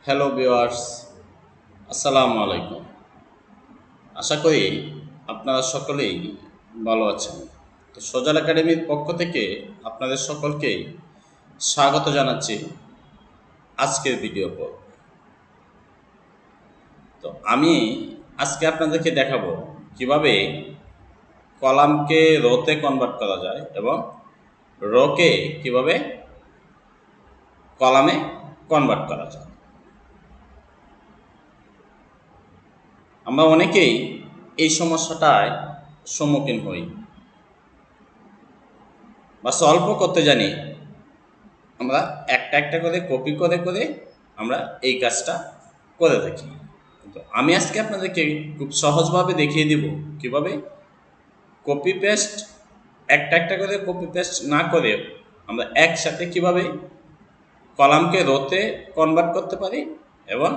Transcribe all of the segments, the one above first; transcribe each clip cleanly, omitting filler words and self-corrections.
Hello viewers, আসসালামু আলাইকুম। আশা করি আপনারা সকলেই ভালো আছেন। তো সজাল একাডেমির পক্ষ থেকে আপনাদের সকলকেই স্বাগত জানাচ্ছি আজকের ভিডিও পর্ব। তো আমি আজকে আপনাদেরকে দেখাবো কিভাবে কলামকে রোতে কনভার্ট করা যায় এবং রোকে কিভাবে কলামে কনভার্ট করা যায়। আমরা অনেকেই এই সমস্যাটায় সম্মুখীন হই বা সলভ করতে জানি। আমরা একটা একটা করে কপি করে করে আমরা এই কাজটা করে থাকি। তো আমি আজকে আপনাদেরকে খুব সহজভাবে দেখিয়ে দিব কিভাবে কপি পেস্ট একটা একটা করে কপি পেস্ট না করে আমরা একসাথে কিভাবে কলামকে রোতে কনভার্ট করতে পারি এবং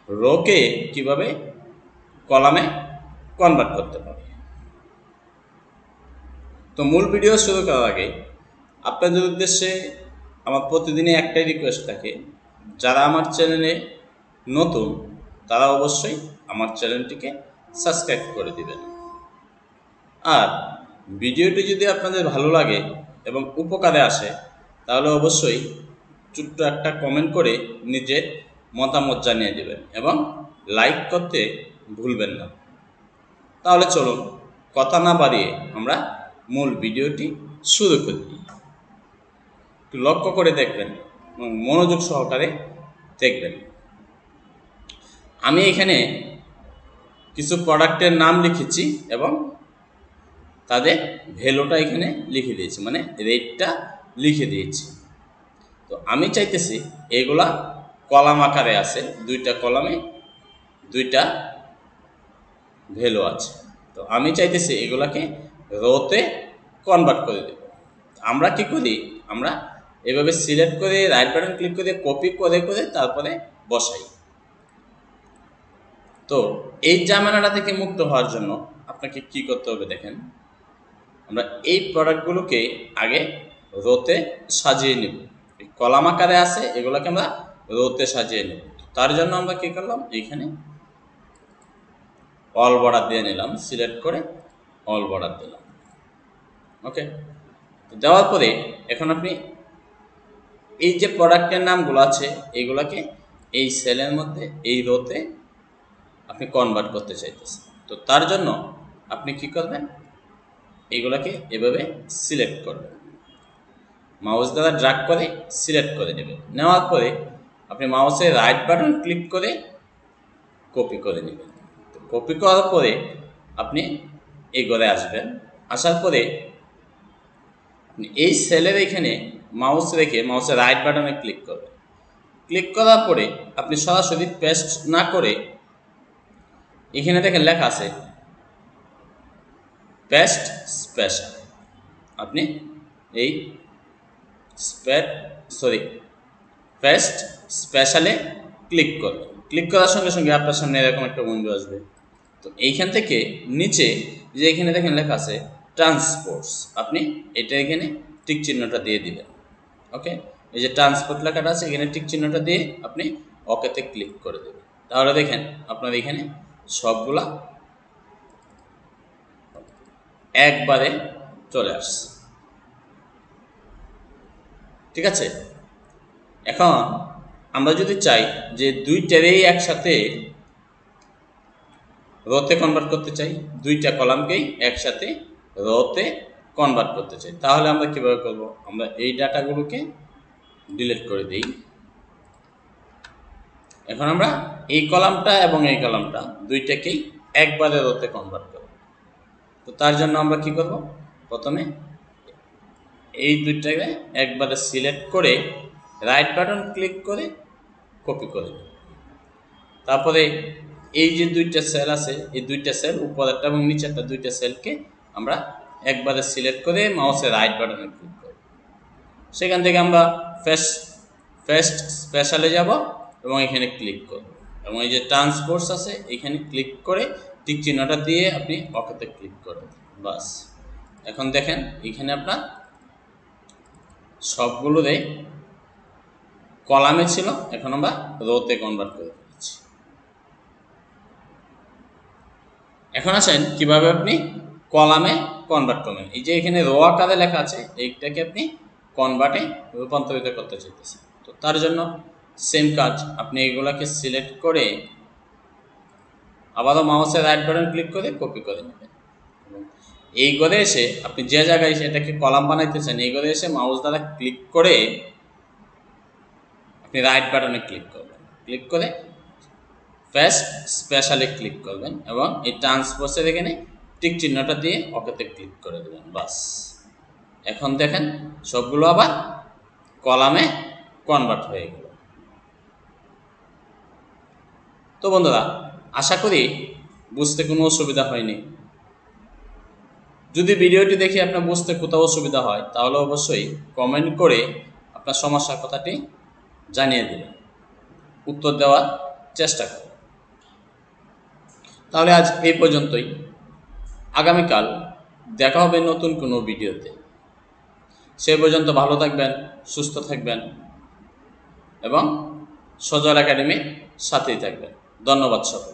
রোকে কিভাবে কলামে কনভার্ট করতে পারি। তো মূল ভিডিও শুরু করার আগে আপনাদের উদ্দেশ্যে আমার প্রতিদিনই একটাই রিকোয়েস্ট থাকে, যারা আমার চ্যানেলে নতুন তারা অবশ্যই আমার চ্যানেলটিকে সাবস্ক্রাইব করে দিবেন। আর ভিডিওটি যদি আপনাদের ভালো লাগে এবং উপকারে আসে তাহলে অবশ্যই ছোট্ট একটা কমেন্ট করে নিজের মতামত জানিয়ে দেবেন এবং লাইক করতে ভুলবেন না। তাহলে চলুন কথা না বাড়িয়ে আমরা মূল ভিডিওটি শুরু করি। একটু লক্ষ্য করে দেখবেন এবং মনোযোগ সহকারে দেখবেন। আমি এখানে কিছু প্রোডাক্টের নাম লিখেছি এবং তাদের ভ্যালুটা এখানে লিখে দিয়েছি, মানে রেটটা লিখে দিয়েছি। তো আমি চাইতেছি এগুলা কলাম আকারে আছে, দুইটা কলামে দুইটা ভ্যালু আছে। তো আমি চাইতেছি এগুলাকে রোতে কনভার্ট করে দেব। আমরা কি করি, আমরা এভাবে সিলেক্ট করে রাইট বাটন ক্লিক করে কপি করে করে তারপরে বসাই। তো এই ঝামেলাটা থেকে মুক্ত হওয়ার জন্য আপনাকে কি করতে হবে দেখেন, আমরা এই প্রোডাক্টগুলোকে আগে রোতে সাজিয়ে নেব। এই কলাম আকারে আছে, এগুলোকে আমরা রোতে সাজিয়ে নেব। তার জন্য আমরা কি করলাম, এইখানে অল বর্ডার দিয়ে নিলাম, সিলেক্ট করে অল বর্ডার দিলাম। ওকে, তো দেওয়ার পরে এখন আপনি এই যে প্রোডাক্টের নামগুলো আছে এইগুলোকে এই সেলের মধ্যে এই রোতে আপনি কনভার্ট করতে চাইতেছেন। তো তার জন্য আপনি কি করবেন, এইগুলোকে এভাবে সিলেক্ট করবেন, মাউস দ্বারা ড্র্যাগ করে সিলেক্ট করে নেবেন। নেওয়ার পরে আপনি মাউসের রাইট বাটন ক্লিক করে কপি করে নেবেন। তো কপি করার পরে আপনি এই ঘরে আসবেন। আসার পরে আপনি এই সেলের এখানে মাউস রেখে মাউসের রাইট বাটনে ক্লিক করবেন। ক্লিক করার পরে আপনি সরাসরি পেস্ট না করে এখানে দেখেন লেখা আছে পেস্ট স্পেশাল। আপনি এই পেস্ট স্পেশালে ক্লিক করবেন। ক্লিক করার সঙ্গে সঙ্গে আপনার সামনে এরকম একটা উইন্ডো আসবে। তো এইখান থেকে নিচে যে এখানে দেখেন লেখা আছে ট্রান্সপোর্টস, আপনি এটা এখানে টিক চিহ্নটা দিয়ে দিবেন। ওকে, এই যে ট্রান্সপোর্ট লেখাটা আছে এখানে টিক চিহ্নটা দিয়ে আপনি ওকেতে ক্লিক করে দেবেন। তাহলে দেখেন আপনার এখানে সবগুলা একবারে চলে আসছে। ঠিক আছে, এখন আমরা যদি চাই যে দুইটারেই একসাথে রোতে কনভার্ট করতে চাই, দুইটা কলামকেই একসাথে রোতে কনভার্ট করতে চাই, তাহলে আমরা কিভাবে করব, আমরা এই ডাটাগুলোকে ডিলিট করে দিই। এখন আমরা এই কলামটা এবং এই কলামটা দুইটাকেই একবারে রোতে কনভার্ট করব। তো তার জন্য আমরা কি করব, প্রথমে এই দুইটাকে একবারে সিলেক্ট করে রাইট বাটন ক্লিক করে কপি করে দেব। তারপরে এই যে দুইটা সেল আছে এই দুইটা সেল উপরেরটা এবং নিচেরটা দুইটা সেলকে আমরা একবারে সিলেক্ট করে মাউসের রাইট বাটনে ক্লিক করব। সেখান থেকে আমরা পেস্ট স্পেশালে যাব এবং এখানে ক্লিক করব এবং এই যে ট্রান্সপোর্টস আছে এখানে ক্লিক করে টিক চিহ্নটা দিয়ে আপনি ওকেতে ক্লিক করবেন। বাস, এখন দেখেন এখানে আপনার সবগুলোরে কলামে ছিল, এখন আমরা রোতে কনভার্ট করে ফেলেছি। এখন আসেন কিভাবে আপনি কলামে কনভার্ট করবেন। এই যে এখানে রো আকারে লেখা আছে, এইটাকে আপনি কনভার্টে রূপান্তরিত করতে চাইতেছেন। তো তার জন্য সেম কাজ, আপনি এগুলাকে সিলেক্ট করে আবারও মাউসের রাইট বাটন ক্লিক করে কপি করে নেবেন। এই করে এসে আপনি যে জায়গায় এটাকে কলাম বানাইতেছেন, এই করে এসে মাউস দ্বারা ক্লিক করে আপনি রাইট বাটনে ক্লিক করবেন, ক্লিক করে পেস্ট স্পেশালে ক্লিক করবেন এবং এই ট্রান্সপোজের এখানে টিক চিহ্নটা দিয়ে ওকেতে ক্লিক করে দেবেন। বাস, এখন দেখেন সবগুলো আবার কলামে কনভার্ট হয়ে গেল। তো বন্ধুরা, আশা করি বুঝতে কোনো অসুবিধা হয়নি। যদি ভিডিওটি দেখে আপনার বুঝতে কোথাও অসুবিধা হয়, তাহলে অবশ্যই কমেন্ট করে আপনার সমস্যার কথাটি জানিয়ে দেবেন, উত্তর দেওয়ার চেষ্টা করব। তাহলে আজ এই পর্যন্তই। আগামীকাল দেখা হবে নতুন কোনো ভিডিওতে। সে পর্যন্ত ভালো থাকবেন, সুস্থ থাকবেন এবং সজল একাডেমির সাথেই থাকবেন। ধন্যবাদ সবাই।